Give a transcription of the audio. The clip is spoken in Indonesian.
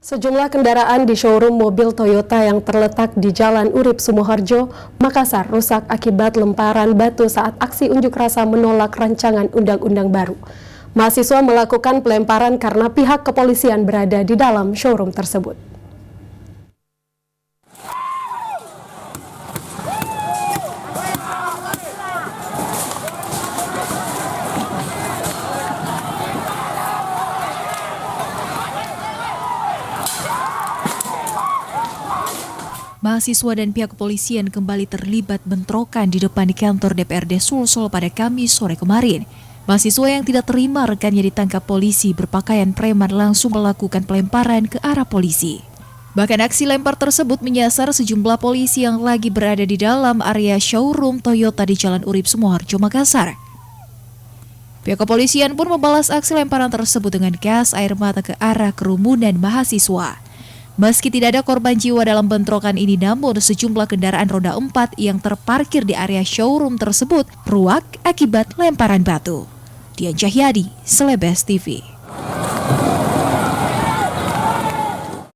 Sejumlah kendaraan di showroom mobil Toyota yang terletak di Jalan Urip Sumoharjo, Makassar rusak akibat lemparan batu saat aksi unjuk rasa menolak rancangan undang-undang baru. Mahasiswa melakukan pelemparan karena pihak kepolisian berada di dalam showroom tersebut. Mahasiswa dan pihak kepolisian kembali terlibat bentrokan di depan kantor DPRD Sulsel pada Kamis sore kemarin. Mahasiswa yang tidak terima rekannya ditangkap polisi berpakaian preman langsung melakukan pelemparan ke arah polisi. Bahkan aksi lempar tersebut menyasar sejumlah polisi yang lagi berada di dalam area showroom Toyota di Jalan Urip Sumoharjo, Makassar. Pihak kepolisian pun membalas aksi lemparan tersebut dengan gas air mata ke arah kerumunan mahasiswa. Meski tidak ada korban jiwa dalam bentrokan ini, namun sejumlah kendaraan roda 4 yang terparkir di area showroom tersebut ruak akibat lemparan batu. Dian Cahyadi, Selebes TV.